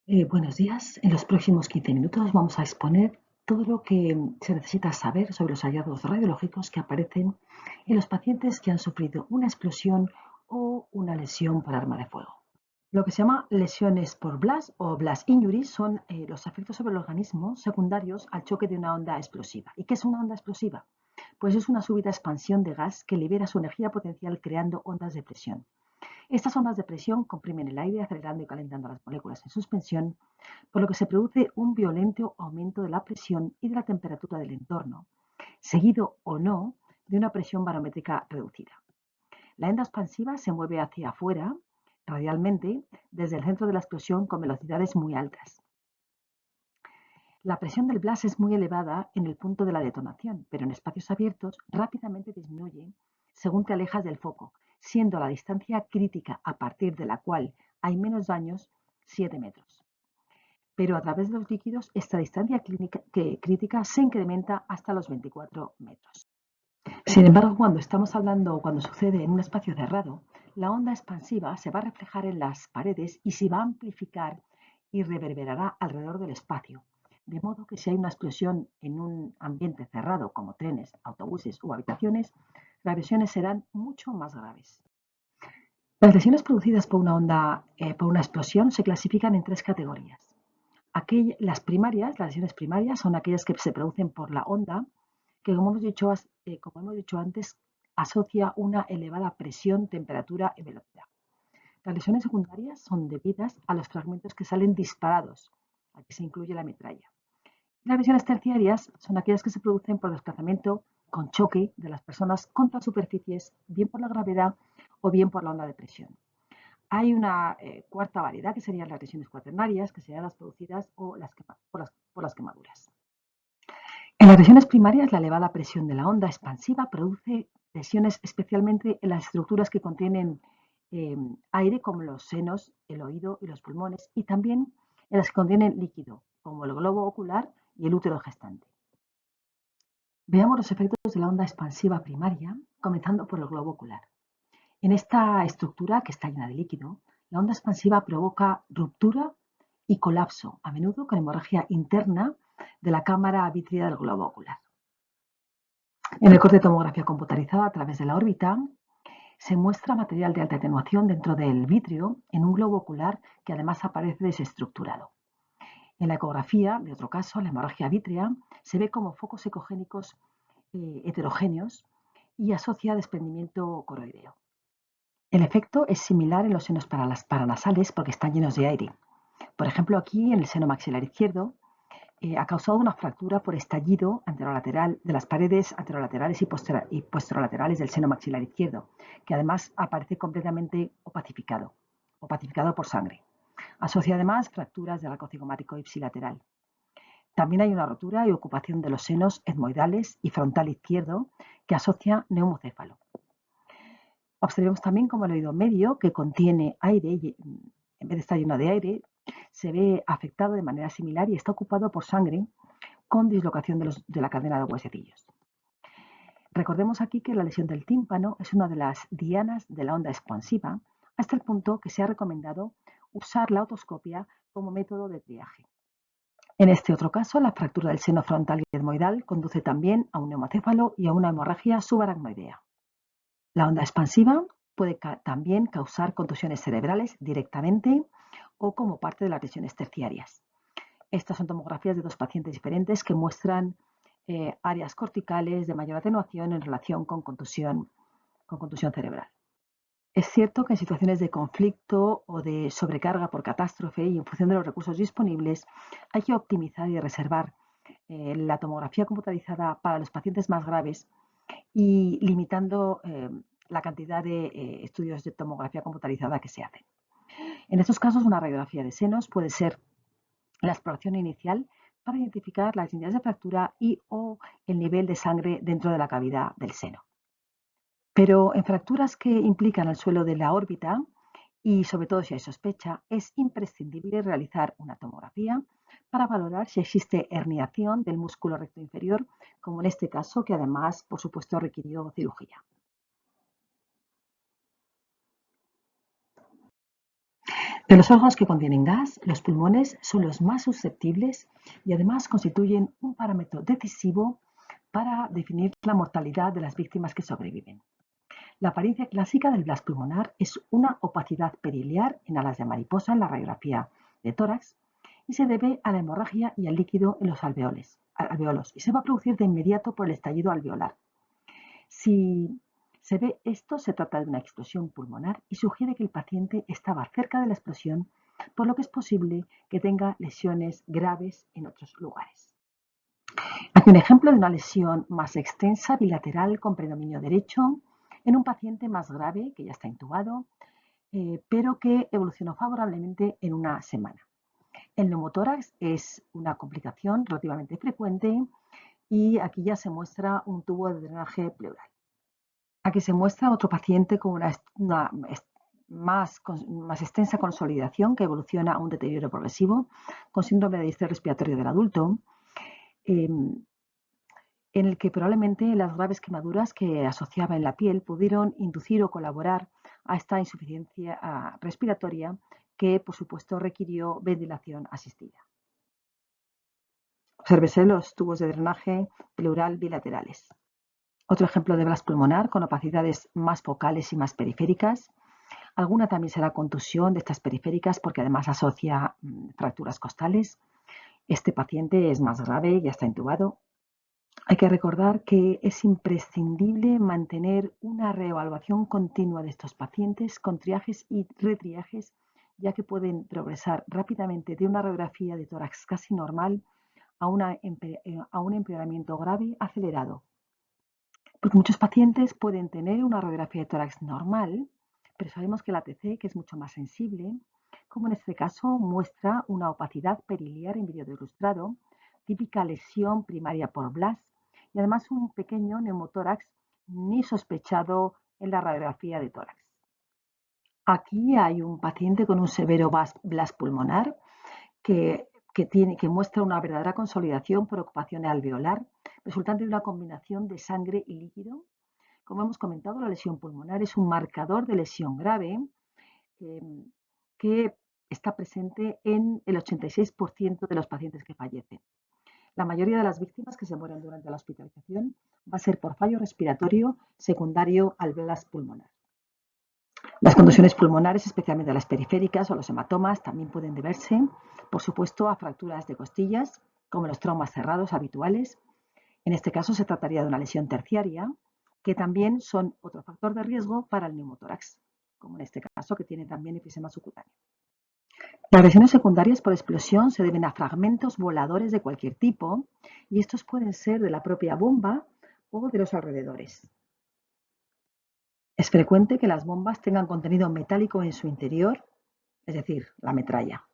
Buenos días. En los próximos 15 minutos vamos a exponer todo lo que se necesita saber sobre los hallazgos radiológicos que aparecen en los pacientes que han sufrido una explosión o una lesión por arma de fuego. Lo que se llama lesiones por blast o blast injuries son los efectos sobre el organismo secundarios al choque de una onda explosiva. ¿Y qué es una onda explosiva? Pues es una súbita expansión de gas que libera su energía potencial creando ondas de presión. Estas ondas de presión comprimen el aire, acelerando y calentando las moléculas en suspensión, por lo que se produce un violento aumento de la presión y de la temperatura del entorno, seguido o no de una presión barométrica reducida. La onda expansiva se mueve hacia afuera radialmente desde el centro de la explosión con velocidades muy altas. La presión del blast es muy elevada en el punto de la detonación, pero en espacios abiertos rápidamente disminuye según te alejas del foco, siendo la distancia crítica a partir de la cual hay menos daños 7 metros. Pero a través de los líquidos esta distancia crítica se incrementa hasta los 24 metros. Sin embargo, cuando estamos hablando o cuando sucede en un espacio cerrado, la onda expansiva se va a reflejar en las paredes y se va a amplificar y reverberará alrededor del espacio. De modo que si hay una explosión en un ambiente cerrado como trenes, autobuses o habitaciones, las lesiones serán mucho más graves. Las lesiones producidas por por una explosión se clasifican en tres categorías. Las lesiones primarias, son aquellas que se producen por la onda, que como hemos dicho antes, asocia una elevada presión, temperatura y velocidad. Las lesiones secundarias son debidas a los fragmentos que salen disparados. Aquí se incluye la metralla. Las lesiones terciarias son aquellas que se producen por desplazamiento con choque de las personas contra superficies, bien por la gravedad o bien por la onda de presión. Hay una cuarta variedad que serían las lesiones cuaternarias, que serían las producidas por las quemaduras. En las lesiones primarias, la elevada presión de la onda expansiva produce lesiones especialmente en las estructuras que contienen aire, como los senos, el oído y los pulmones, y también en las que contienen líquido, como el globo ocular y el útero gestante. Veamos los efectos de la onda expansiva primaria, comenzando por el globo ocular. En esta estructura, que está llena de líquido, la onda expansiva provoca ruptura y colapso, a menudo con hemorragia interna de la cámara vítrea del globo ocular. En el corte de tomografía computarizada a través de la órbita se muestra material de alta atenuación dentro del vitrio en un globo ocular que además aparece desestructurado. En la ecografía, de otro caso, la hemorragia vítrea se ve como focos ecogénicos heterogéneos y asocia desprendimiento coroideo. El efecto es similar en los senos paranasales porque están llenos de aire. Por ejemplo, aquí en el seno maxilar izquierdo ha causado una fractura por estallido anterolateral de las paredes anterolaterales y posterolaterales del seno maxilar izquierdo, que además aparece completamente opacificado por sangre. Asocia además fracturas del arco cigomático ipsilateral. También hay una rotura y ocupación de los senos etmoidales y frontal izquierdo que asocia neumocéfalo. Observemos también cómo el oído medio, que contiene aire, en vez de estar lleno de aire, se ve afectado de manera similar y está ocupado por sangre con dislocación de la cadena de huesecillos. Recordemos aquí que la lesión del tímpano es una de las dianas de la onda expansiva, hasta el punto que se ha recomendado usar la otoscopia como método de triaje. En este otro caso, la fractura del seno frontal y etmoidal conduce también a un neumocéfalo y a una hemorragia subaracnoidea. La onda expansiva puede también causar contusiones cerebrales directamente o como parte de las lesiones terciarias. Estas son tomografías de dos pacientes diferentes que muestran áreas corticales de mayor atenuación en relación con contusión cerebral. Es cierto que en situaciones de conflicto o de sobrecarga por catástrofe y en función de los recursos disponibles, hay que optimizar y reservar la tomografía computarizada para los pacientes más graves y limitando la cantidad de estudios de tomografía computarizada que se hacen. En estos casos, una radiografía de senos puede ser la exploración inicial para identificar las líneas de fractura y o el nivel de sangre dentro de la cavidad del seno. Pero en fracturas que implican el suelo de la órbita y sobre todo si hay sospecha, es imprescindible realizar una tomografía para valorar si existe herniación del músculo recto inferior, como en este caso, que además, por supuesto, requirió cirugía. De los órganos que contienen gas, los pulmones son los más susceptibles y además constituyen un parámetro decisivo para definir la mortalidad de las víctimas que sobreviven. La apariencia clásica del blas pulmonar es una opacidad periliar en alas de mariposa en la radiografía de tórax y se debe a la hemorragia y al líquido en los alveolos y se va a producir de inmediato por el estallido alveolar. Si se ve esto, se trata de una explosión pulmonar y sugiere que el paciente estaba cerca de la explosión, por lo que es posible que tenga lesiones graves en otros lugares. Aquí un ejemplo de una lesión más extensa bilateral con predominio derecho en un paciente más grave que ya está intubado, pero que evolucionó favorablemente en una semana. El neumotórax es una complicación relativamente frecuente y aquí ya se muestra un tubo de drenaje pleural. Aquí se muestra otro paciente con una más extensa consolidación que evoluciona a un deterioro progresivo con síndrome de distrés respiratorio del adulto, en el que probablemente las graves quemaduras que asociaba en la piel pudieron inducir o colaborar a esta insuficiencia respiratoria que, por supuesto, requirió ventilación asistida. Obsérvese los tubos de drenaje pleural bilaterales. Otro ejemplo de blas pulmonar con opacidades más focales y más periféricas. Alguna también será contusión de estas periféricas porque además asocia fracturas costales. Este paciente es más grave, ya está intubado. Hay que recordar que es imprescindible mantener una reevaluación continua de estos pacientes con triajes y retriajes, ya que pueden progresar rápidamente de una radiografía de tórax casi normal a un empeoramiento grave acelerado. Porque muchos pacientes pueden tener una radiografía de tórax normal, pero sabemos que la ATC, que es mucho más sensible, como en este caso muestra una opacidad periliar en vídeo ilustrado, típica lesión primaria por blas y además un pequeño neumotórax ni sospechado en la radiografía de tórax. Aquí hay un paciente con un severo blas pulmonar que muestra una verdadera consolidación por ocupación alveolar, resultante de una combinación de sangre y líquido. Como hemos comentado, la lesión pulmonar es un marcador de lesión grave que está presente en el 86% de los pacientes que fallecen. La mayoría de las víctimas que se mueren durante la hospitalización va a ser por fallo respiratorio secundario al blas pulmonar. Las contusiones pulmonares, especialmente las periféricas o los hematomas, también pueden deberse, por supuesto, a fracturas de costillas, como los traumas cerrados habituales. En este caso se trataría de una lesión terciaria, que también son otro factor de riesgo para el neumotórax, como en este caso que tiene también enfisema subcutáneo. Las lesiones secundarias por explosión se deben a fragmentos voladores de cualquier tipo y estos pueden ser de la propia bomba o de los alrededores. Es frecuente que las bombas tengan contenido metálico en su interior, es decir, la metralla.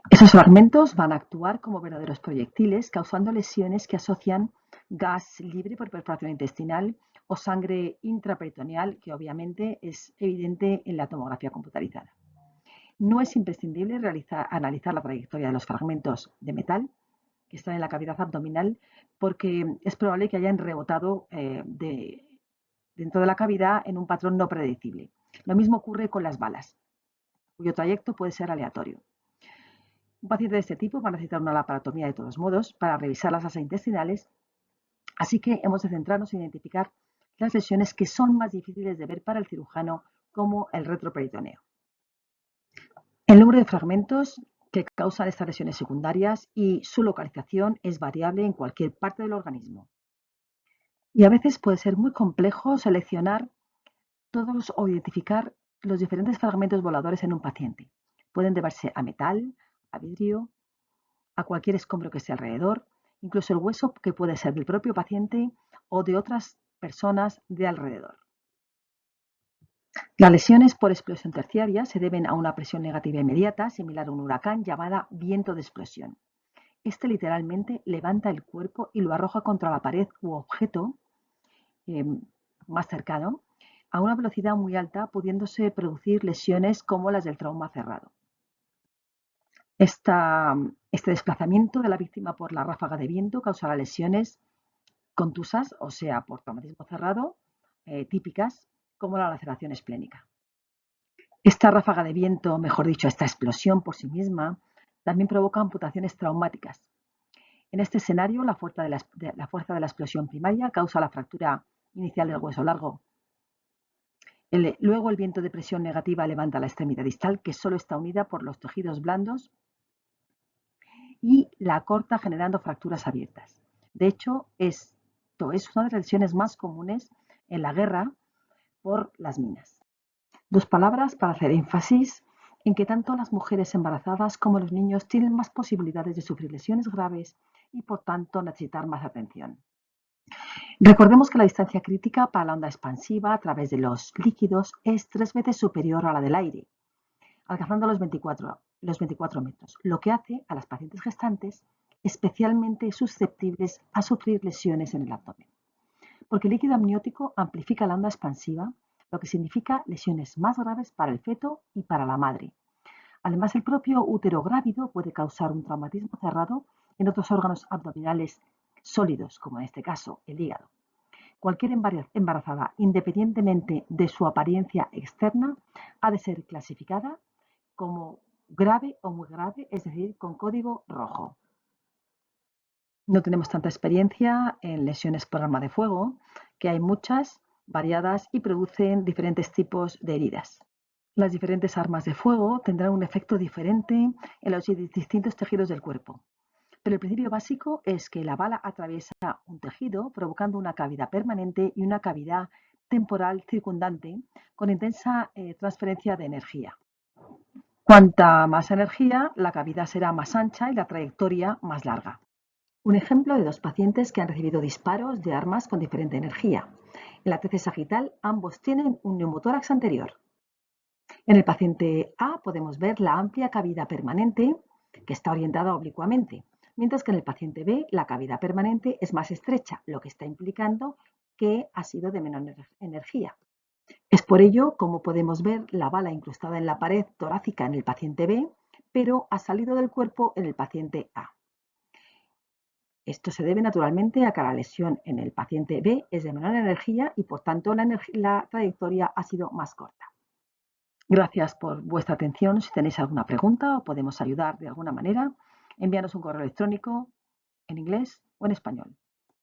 Esos fragmentos van a actuar como verdaderos proyectiles, causando lesiones que asocian gas libre por perforación intestinal o sangre intraperitoneal, que obviamente es evidente en la tomografía computarizada. No es imprescindible analizar la trayectoria de los fragmentos de metal que están en la cavidad abdominal, porque es probable que hayan rebotado dentro de la cavidad en un patrón no predecible. Lo mismo ocurre con las balas, cuyo trayecto puede ser aleatorio. Un paciente de este tipo va a necesitar una laparotomía de todos modos para revisar las asas intestinales, así que hemos de centrarnos en identificar las lesiones que son más difíciles de ver para el cirujano, como el retroperitoneo. El número de fragmentos que causan estas lesiones secundarias y su localización es variable en cualquier parte del organismo. Y a veces puede ser muy complejo seleccionar todos o identificar los diferentes fragmentos voladores en un paciente. Pueden deberse a metal, a vidrio, a cualquier escombro que esté alrededor, incluso el hueso que puede ser del propio paciente o de otras personas de alrededor. Las lesiones por explosión terciaria se deben a una presión negativa inmediata, similar a un huracán, llamada viento de explosión. Este literalmente levanta el cuerpo y lo arroja contra la pared u objeto más cercano a una velocidad muy alta, pudiéndose producir lesiones como las del trauma cerrado. Este desplazamiento de la víctima por la ráfaga de viento causará lesiones contusas, o sea, por traumatismo cerrado, típicas, como la laceración esplénica. Esta ráfaga de viento, mejor dicho, esta explosión por sí misma, también provoca amputaciones traumáticas. En este escenario, la fuerza de la explosión primaria causa la fractura inicial del hueso largo. Luego, el viento de presión negativa levanta la extremidad distal, que solo está unida por los tejidos blandos, y la corta, generando fracturas abiertas. De hecho, esto es una de las lesiones más comunes en la guerra por las minas. Dos palabras para hacer énfasis en que tanto las mujeres embarazadas como los niños tienen más posibilidades de sufrir lesiones graves y por tanto necesitar más atención. Recordemos que la distancia crítica para la onda expansiva a través de los líquidos es 3 veces superior a la del aire, alcanzando los 24 metros, lo que hace a las pacientes gestantes especialmente susceptibles a sufrir lesiones en el abdomen, porque el líquido amniótico amplifica la onda expansiva, lo que significa lesiones más graves para el feto y para la madre. Además, el propio útero grávido puede causar un traumatismo cerrado en otros órganos abdominales sólidos, como en este caso el hígado. Cualquier embarazada, independientemente de su apariencia externa, ha de ser clasificada como grave o muy grave, es decir, con código rojo. No tenemos tanta experiencia en lesiones por arma de fuego, que hay muchas, variadas y producen diferentes tipos de heridas. Las diferentes armas de fuego tendrán un efecto diferente en los distintos tejidos del cuerpo, pero el principio básico es que la bala atraviesa un tejido provocando una cavidad permanente y una cavidad temporal circundante con intensa transferencia de energía. Cuanta más energía, la cavidad será más ancha y la trayectoria más larga. Un ejemplo de dos pacientes que han recibido disparos de armas con diferente energía. En la TC sagital, ambos tienen un neumotórax anterior. En el paciente A podemos ver la amplia cavidad permanente que está orientada oblicuamente, mientras que en el paciente B la cavidad permanente es más estrecha, lo que está implicando que ha sido de menor energía. Es por ello como podemos ver la bala incrustada en la pared torácica en el paciente B, pero ha salido del cuerpo en el paciente A. Esto se debe naturalmente a que la lesión en el paciente B es de menor energía y por tanto la trayectoria ha sido más corta. Gracias por vuestra atención. Si tenéis alguna pregunta o podemos ayudar de alguna manera, envíanos un correo electrónico en inglés o en español.